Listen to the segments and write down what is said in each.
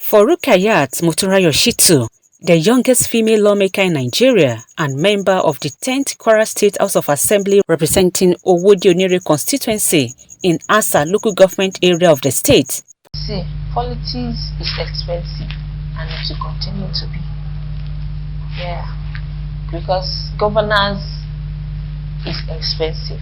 For Rukayat Moturayoshitu, the youngest female lawmaker in Nigeria and member of the 10th Kwara State House of Assembly representing Owodionere constituency in Asa local government area of the state. See, politics is expensive and it will continue to be. Yeah, because governance is expensive.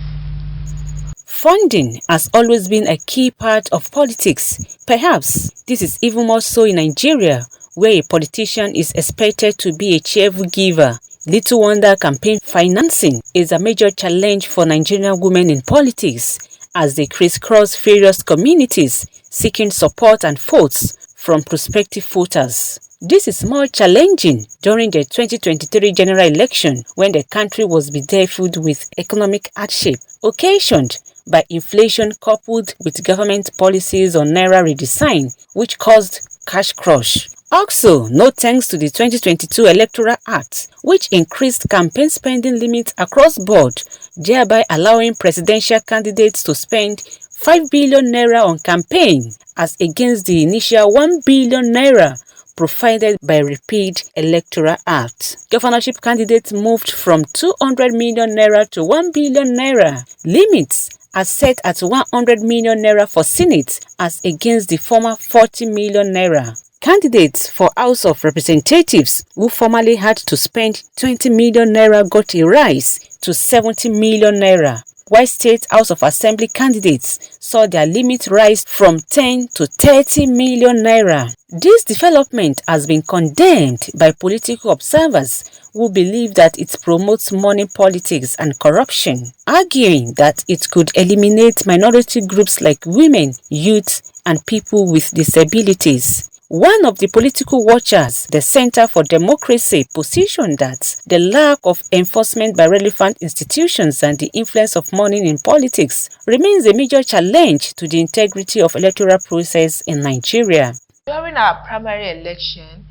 Funding has always been a key part of politics. Perhaps this is even more so in Nigeria, where a politician is expected to be a cheerful giver. Little wonder campaign financing is a major challenge for Nigerian women in politics, as they crisscross various communities seeking support and votes from prospective voters. This is more challenging during the 2023 general election, when the country was bedeviled with economic hardship occasioned by inflation coupled with government policies on naira redesign, which caused cash crush. Also, no thanks to the 2022 Electoral Act, which increased campaign spending limits across board, thereby allowing presidential candidates to spend 5 billion naira on campaign, as against the initial 1 billion naira provided by repealed Electoral Act. Governorship candidates moved from 200 million naira to 1 billion naira. Limits are set at 100 million naira for Senate, as against the former 40 million naira. Candidates for House of Representatives who formerly had to spend 20 million naira got a rise to 70 million naira, while State House of Assembly candidates saw their limit rise from 10 to 30 million naira. This development has been condemned by political observers who believe that it promotes money politics and corruption, arguing that it could eliminate minority groups like women, youth, and people with disabilities. One of the political watchers, the Center for Democracy, positioned that the lack of enforcement by relevant institutions and the influence of money in politics remains a major challenge to the integrity of electoral process in Nigeria. During our primary election,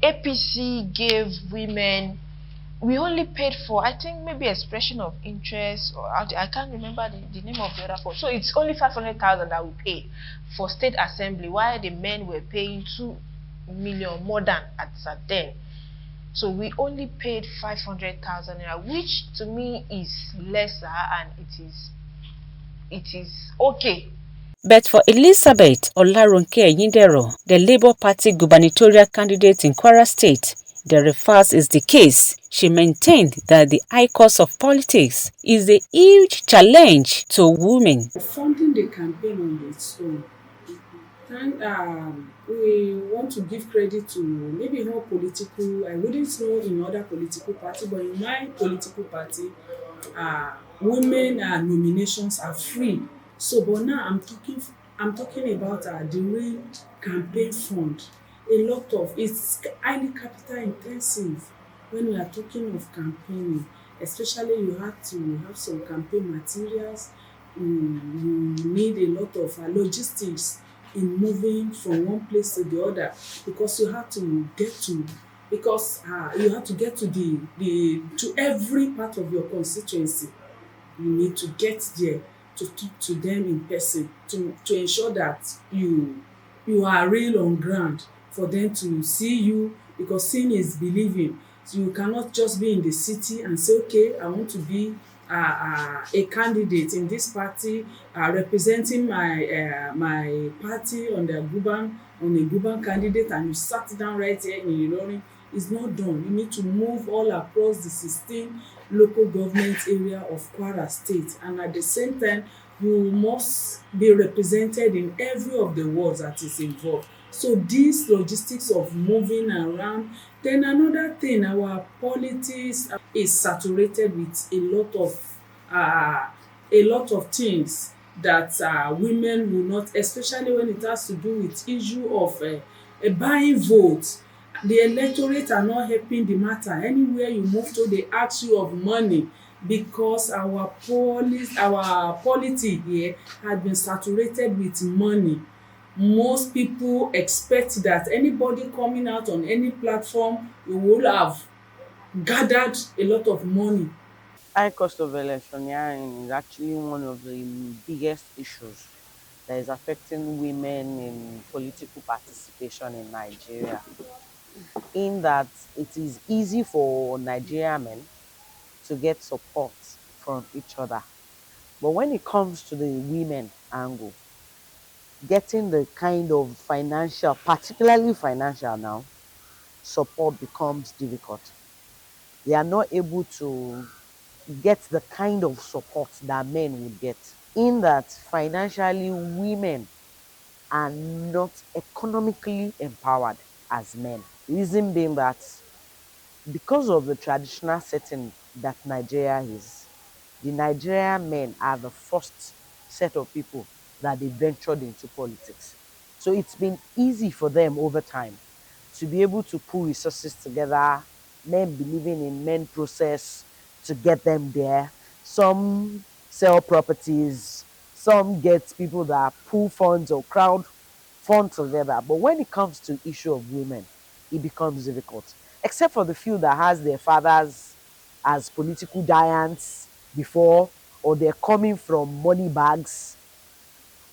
APC gave women, we only paid for, I think, maybe expression of interest, or I can't remember the name of the other form. So it's only 500,000 that we paid for state assembly, while the men were paying 2 million more than at then. So we only paid 500,000 naira, which to me is lesser, and it is okay. But for Elizabeth Olaronke Yindero, the Labour Party gubernatorial candidate in Kwara State, the reverse is the case. She maintained that the high cost of politics is a huge challenge to women. Funding the campaign on its own, we want to give credit to maybe more political, I wouldn't know in other political party, but in my political party, women nominations are free. So, but now I'm talking about the real campaign fund. A lot of it's highly capital intensive when we are talking of campaigning. Especially, you have to have some campaign materials. You need a lot of logistics in moving from one place to the other, because you have to get to to every part of your constituency. You need to get there to talk to them in person, to ensure that you are real on ground, for them to see you, because seeing is believing. So you cannot just be in the city and say, okay, I want to be a candidate in this party, representing my party on a Guban candidate, and you sat down right here in Ilorin. It's not done. You need to move all across the 16 local government area of Kwara State, and at the same time, you must be represented in every of the wards that is involved. So this logistics of moving around. Then another thing, our politics is saturated with a lot of things that women will not, especially when it has to do with issue of buying votes. The electorate are not helping the matter. Anywhere you move to, they ask you of money, because our polity here has been saturated with money. Most people expect that anybody coming out on any platform, you will have gathered a lot of money. High cost of electioneering is actually one of the biggest issues that is affecting women in political participation in Nigeria, in that it is easy for Nigerian men to get support from each other. But when it comes to the women angle, getting the kind of financial, particularly financial now, support becomes difficult. They are not able to get the kind of support that men would get. In that financially, women are not economically empowered as men. Reason being that because of the traditional setting that Nigeria is, the Nigerian men are the first set of people that they ventured into politics. So it's been easy for them over time to be able to pull resources together, men believing in men process to get them there. Some sell properties, some get people that pull funds or crowd fund together. But when it comes to issue of women, it becomes difficult. Except for the few that has their fathers as political giants before, or they're coming from money bags,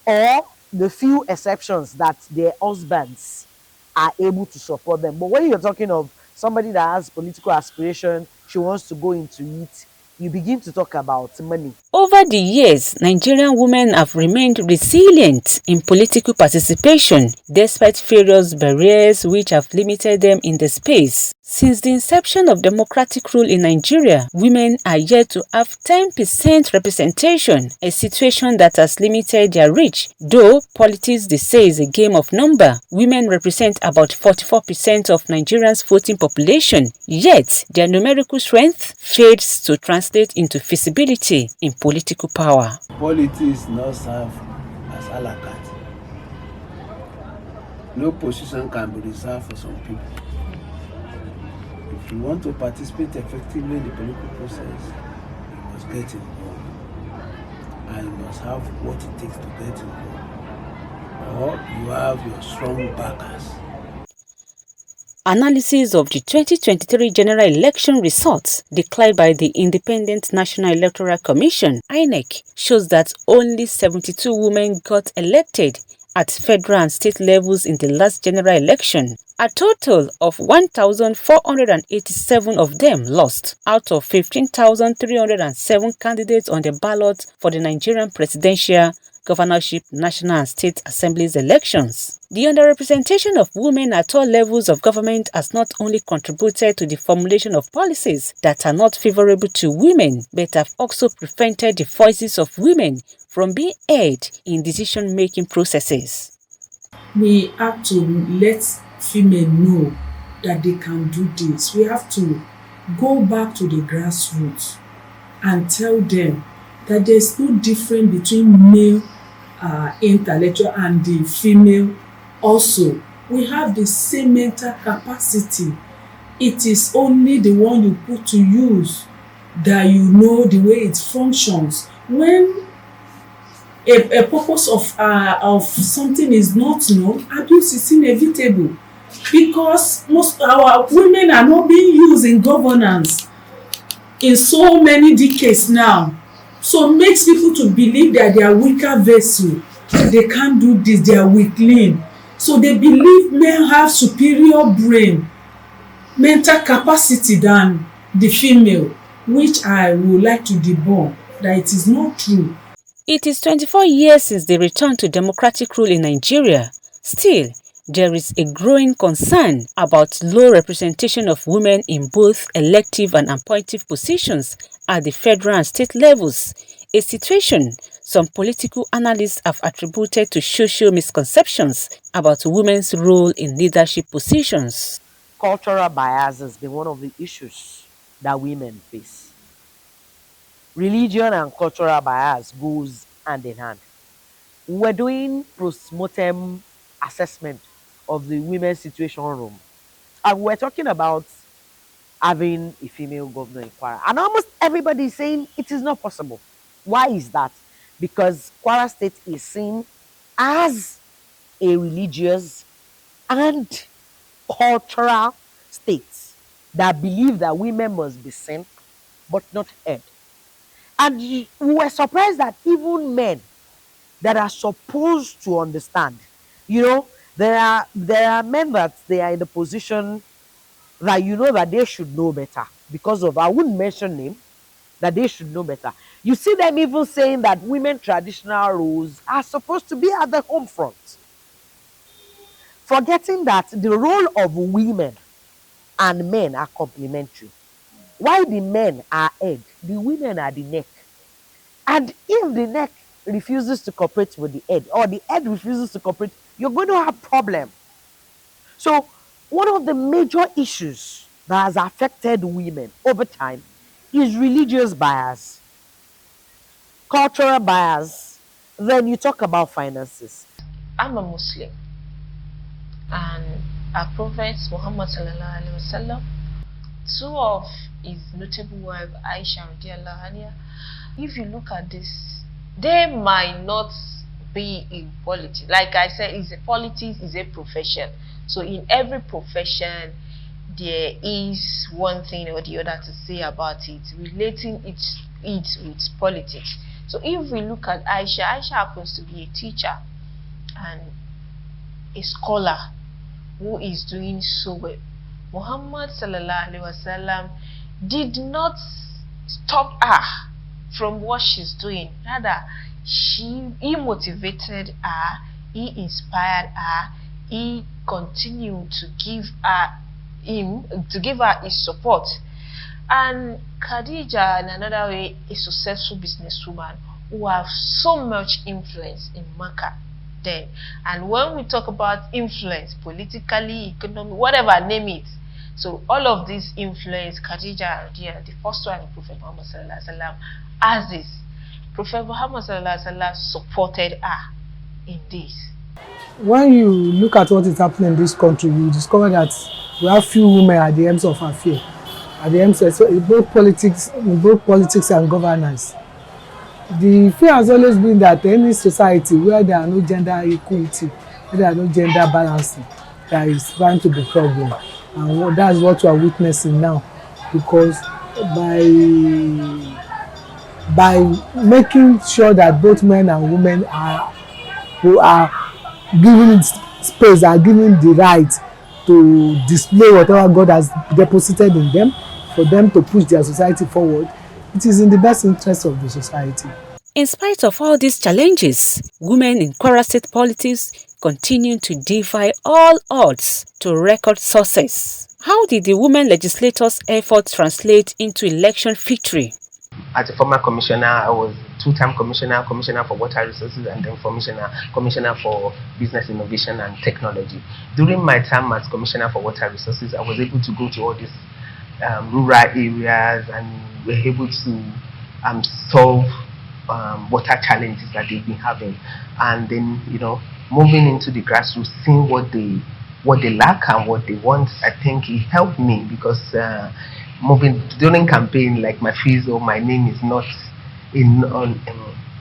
or the few exceptions that their husbands are able to support them. But when you're talking of somebody that has political aspiration, she wants to go into it, you begin to talk about money. Over the years, Nigerian women have remained resilient in political participation despite various barriers which have limited them in the space. Since the inception of democratic rule in Nigeria, women are yet to have 10% representation, a situation that has limited their reach. Though politics, they say, is a game of number, women represent about 44% of Nigerians' voting population, yet their numerical strength fails to translate into feasibility in political power. Politics now serve as a la carte. No position can be reserved for some people. If you want to participate effectively in the political process, you must get involved. And you must have what it takes to get involved. Or you have your strong backers. Analysis of the 2023 general election results declared by the Independent National Electoral Commission (INEC) shows that only 72 women got elected at federal and state levels in the last general election. A total of 1,487 of them lost out of 15,307 candidates on the ballot for the Nigerian presidential, governorship, national and state assemblies elections. The underrepresentation of women at all levels of government has not only contributed to the formulation of policies that are not favorable to women, but have also prevented the voices of women from being heard in decision-making processes. We have to let female know that they can do this. We have to go back to the grassroots and tell them that there's no difference between male intellectual and the female also. We have the same mental capacity. It is only the one you put to use that you know the way it functions. When a purpose of something is not known, abuse is inevitable, because most our women are not being used in governance in so many decades now. So it makes people to believe that they are weaker vessel, they can't do this, they are weakling. So they believe men have superior brain, mental capacity than the female, which I would like to debunk that it is not true. It is 24 years since the return to democratic rule in Nigeria. Still, there is a growing concern about low representation of women in both elective and appointive positions at the federal and state levels, a situation some political analysts have attributed to social misconceptions about women's role in leadership positions. Cultural bias has been one of the issues that women face. Religion and cultural bias goes hand in hand. We're doing post-mortem assessment of the women's situation room, and we're talking about having a female governor in Kwara. And almost everybody is saying it is not possible. Why is that? Because Kwara State is seen as a religious and cultural state that believe that women must be seen but not heard. And we were surprised that even men that are supposed to understand. You know, there are men that they are in the position that you know that they should know better because of, I wouldn't mention name, that they should know better. You see them even saying that women traditional roles are supposed to be at the home front, forgetting that the role of women and men are complementary. Why the men are head, the women are the neck. And if the neck refuses to cooperate with the head, or the head refuses to cooperate, you're going to have problem. So one of the major issues that has affected women over time is religious bias, cultural bias. Then you talk about finances. I'm a Muslim, and our Prophet Muhammad sallallahu alaihi wasallam, two of his notable wives, Aisha radiallahu anha, if you look at this, they might not be in politics. Like I said, politics is a profession. So in every profession, there is one thing or the other to say about it, relating it with politics. So if we look at Aisha, Aisha happens to be a teacher and a scholar who is doing so well. Muhammad sallallahu alaihi wasallam did not stop her from what she's doing. Rather, he motivated her, he inspired her, he continued to give her his support. And Khadija, in another way, a successful businesswoman who have so much influence in Makkah then. And when we talk about influence, politically, economic, whatever, name it, so all of this influence, Khadija, the first one, Prophet Muhammad sallallahu alaihi wasallam, as this, Prophet Muhammad sallallahu alaihi wasallam supported her in this. When you look at what is happening in this country, you discover that we have few women at the ends of affair, at the ends of, so in both politics and governance. The fear has always been that any society where there are no gender equality, where there are no gender balancing, there is bound to be problem. And that's what we are witnessing now, because by making sure that both men and women who are given space, are given the right to display whatever God has deposited in them, for them to push their society forward, it is in the best interest of the society. In spite of all these challenges, women in Kwara State politics continue to defy all odds to record success. How did the women legislators' efforts translate into election victory? As a former commissioner, I was two-time commissioner for water resources, and then commissioner for business innovation and technology. During my time as commissioner for water resources, I was able to go to all these rural areas, and were able to solve water challenges that they've been having. And then, moving into the grassroots, seeing what they lack and what they want, I think it helped me, because moving during campaign, like my face or my name is not in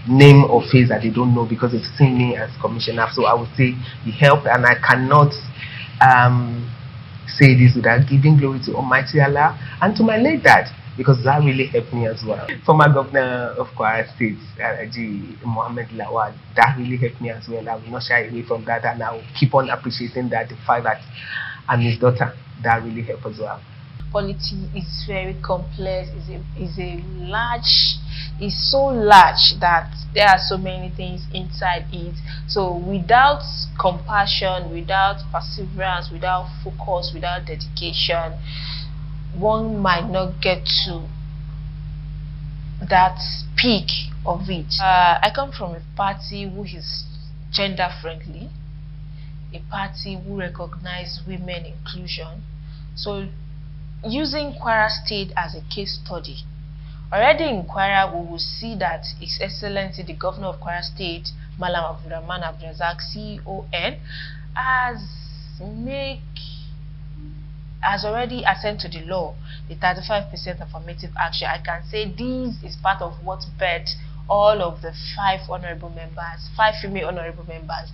name or face that they don't know, because they've seen me as commissioner. So I would say it helped, and I cannot say this without giving glory to Almighty Allah and to my late dad, because that really helped me as well. Former governor of Kwara State, Mohammed Lawal, that really helped me as well. I will not shy away from that, and I will keep on appreciating that, the fact that I'm his daughter, that really helped as well. Politics is very complex, is so large that there are so many things inside it. So without compassion, without perseverance, without focus, without dedication, one might not get to that peak of it. I come from a party who is gender friendly, a party who recognizes women inclusion. So using Kwara State as a case study, already in Kwara we will see that His Excellency the Governor of Kwara State, Malam Abdulrahman Abdulrazak, CON, has already assented to the law, the 35% affirmative action. I can say this is part of what birthed all of the 5 female honorable members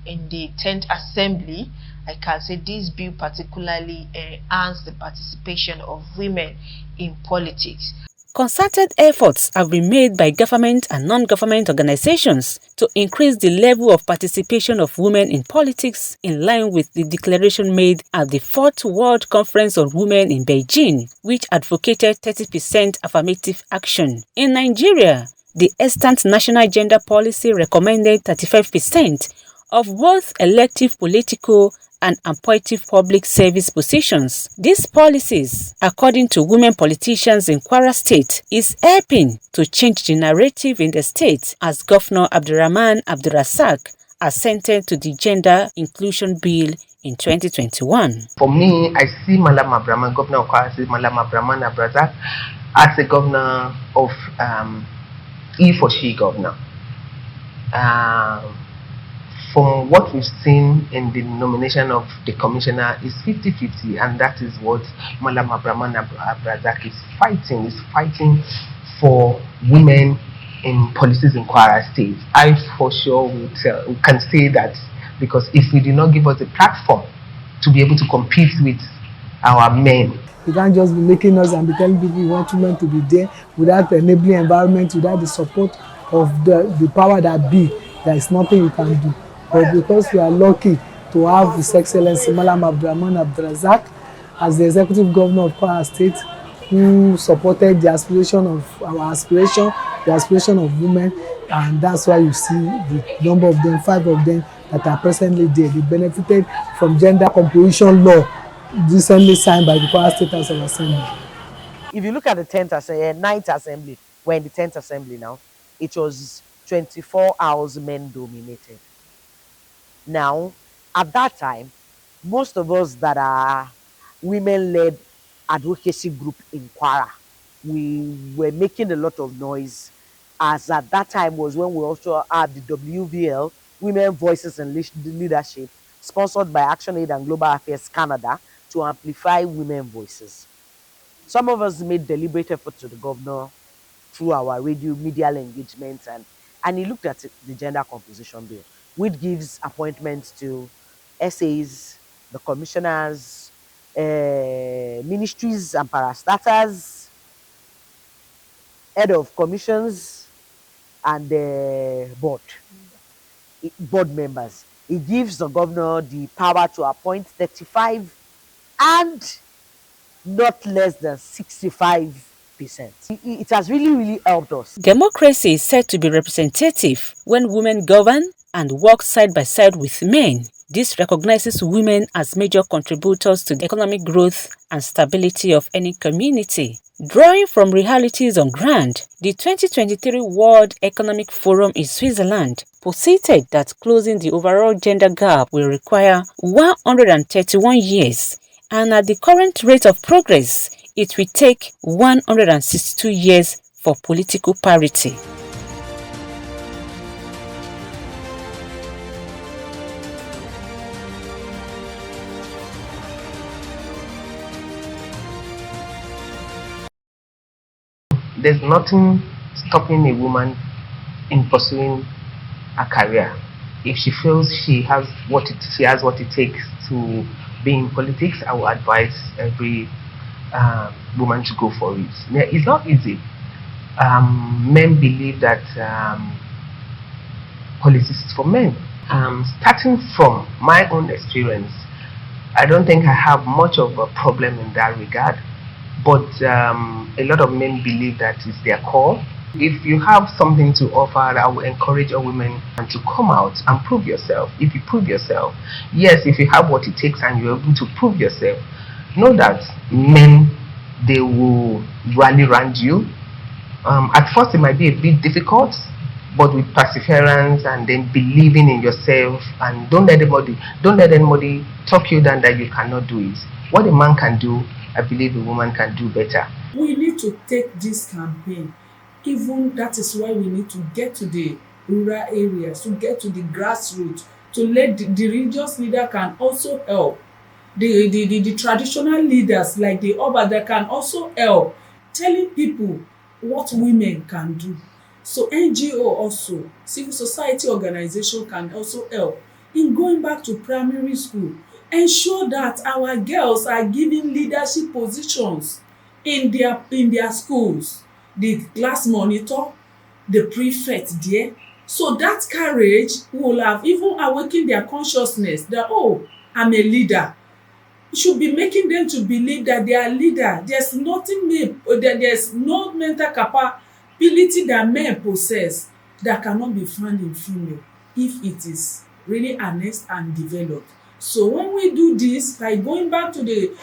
in the 10th Assembly. I can say this bill particularly enhanced the participation of women in politics. Concerted efforts have been made by government and non-government organizations to increase the level of participation of women in politics in line with the declaration made at the 4th World Conference on Women in Beijing, which advocated 30% affirmative action. In Nigeria, the extant National Gender Policy recommended 35% of both elective political and appointive public service positions. These policies, according to women politicians in Kwara State, is helping to change the narrative in the state, as Governor Abdurrahman Abdurrazak assented to the Gender Inclusion Bill in 2021. For me, I see Malam Abraman, Governor of Kwara State, Malam Abraman Abrazak, as a governor of he for she governor. From what we've seen in the nomination of the commissioner is 50-50, and that is what Malam Abraman Abrazak is fighting. Is fighting for women in policies in Kwara State. I for sure we can say that, because if we did not give us a platform to be able to compete with our men. You can't just be making us and be telling people you want women to be there without the enabling environment, without the support of the power that be. There is nothing you can do. But because we are lucky to have His Excellency Malam Abdurrahman Abdurrazak as the executive governor of Kwara State, who supported the aspiration of our aspiration, the aspiration of women, and that's why you see the number of them, 5 of them that are presently there. They benefited from gender composition law recently signed by the Kwara State House of Assembly. If you look at the 9th assembly, we're in the 10th assembly now, it was 24 hours men dominated. Now, at that time, most of us that are women-led advocacy group in Kwara, we were making a lot of noise, as at that time was when we also had the WVL, Women Voices and Leadership, sponsored by ActionAid and Global Affairs Canada, to amplify women voices. Some of us made deliberate effort to the governor through our radio media engagement, and he looked at the gender composition bill, which gives appointments to SAs, the commissioners, ministries and parastatals, head of commissions, and board members. It gives the governor the power to appoint 35 and not less than 65%. It has really helped us. Democracy is said to be representative when women govern and work side by side with men. This recognizes women as major contributors to the economic growth and stability of any community. Drawing from realities on ground, the 2023 World Economic Forum in Switzerland posited that closing the overall gender gap will require 131 years, and at the current rate of progress, it will take 162 years for political parity. There's nothing stopping a woman in pursuing a career. If she feels she has what it takes to be in politics, I will advise every woman to go for it. It's not easy. Men believe that politics is for men. Starting from my own experience, I don't think I have much of a problem in that regard. But a lot of men believe that it's their call. If you have something to offer, I will encourage all women to come out and prove yourself. If you prove yourself, yes, if you have what it takes and you're able to prove yourself, know that men, they will rally around you. At first, it might be a bit difficult, but with perseverance and then believing in yourself, and don't let anybody talk you down that you cannot do it. What a man can do, I believe a woman can do better. We need to take this campaign. Even that is why we need to get to the rural areas, to get to the grassroots, to let the religious leader can also help. The traditional leaders like the Oba that can also help telling people what women can do. So NGO also, civil society organization can also help in going back to primary school. Ensure that our girls are given leadership positions in their schools. the class monitor, the prefect there. So that carriage will have even awakened their consciousness that, oh, I'm a leader. It should be making them to believe that they are leader. There's there's no mental capability that men possess that cannot be found in female if it is really harnessed and developed. So when we do this by going back to the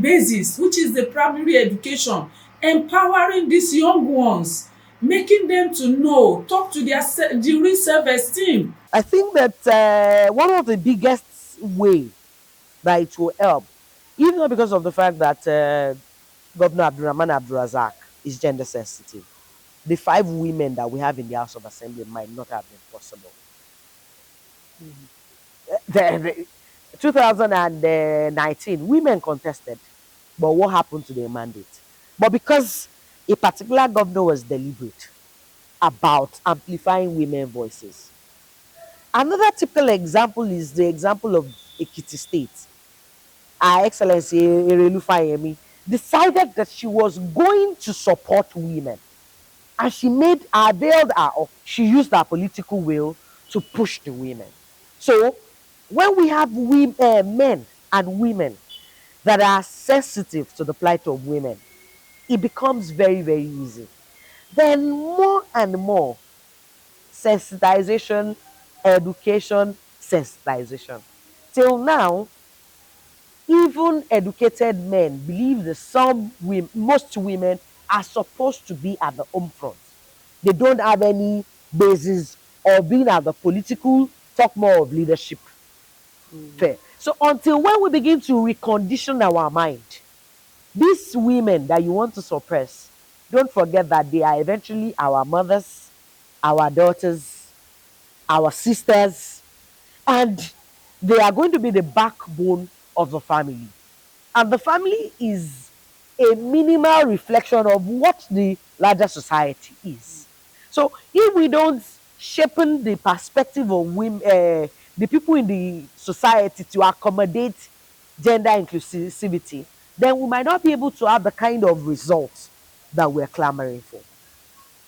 basis, which is the primary education, empowering these young ones, making them to know, talk to their real self-esteem. I think that one of the biggest way that it will help, even though because of the fact that Governor Abdurrahman Abdulrazak is gender sensitive, the 5 women that we have in the House of Assembly might not have been possible. The 2019, women contested, but what happened to their mandate? But because a particular governor was deliberate about amplifying women voices. Another typical example is the example of Ekiti State. Her Excellency Erelu Fayemi decided that she was going to support women. And she availed her of, she used her political will to push the women. So when we have men and women that are sensitive to the plight of women, it becomes very, very easy. Then more and more sensitization, education, sensitization. Till now, even educated men believe that most women are supposed to be at the home front. They don't have any basis or being at the political, talk more of leadership. Fair. So until when we begin to recondition our mind, these women that you want to suppress, don't forget that they are eventually our mothers, our daughters, our sisters, and they are going to be the backbone of the family. And the family is a minimal reflection of what the larger society is. So if we don't sharpen the perspective of women, the people in the society to accommodate gender inclusivity, then we might not be able to have the kind of results that we're clamoring for.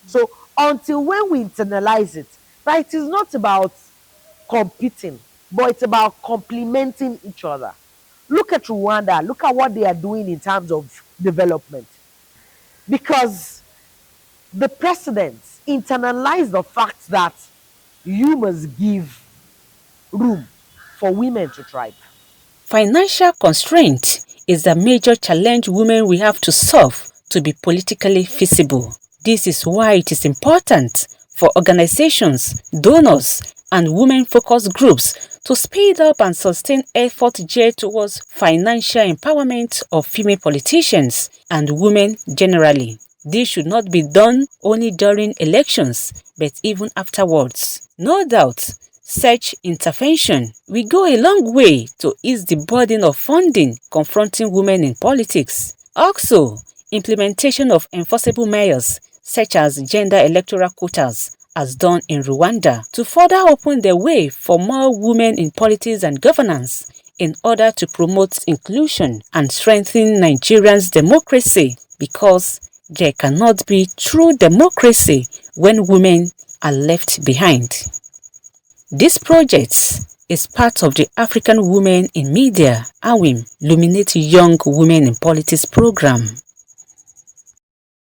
So until when we internalize it, right, it is not about competing, but it's about complementing each other. Look at Rwanda. Look at what they are doing in terms of development. Because the presidents internalize the fact that you must give room for women to thrive. Financial constraint is a major challenge women will have to solve to be politically feasible. This is why it is important for organizations, donors, and women-focused groups to speed up and sustain efforts geared towards financial empowerment of female politicians and women generally. This should not be done only during elections, but even afterwards. No doubt, such intervention will go a long way to ease the burden of funding confronting women in politics. Also, implementation of enforceable measures such as gender electoral quotas as done in Rwanda to further open the way for more women in politics and governance in order to promote inclusion and strengthen Nigerians' democracy, because there cannot be true democracy when women are left behind. This project is part of the African Women in Media, AWIM, Illuminate Young Women in Politics program.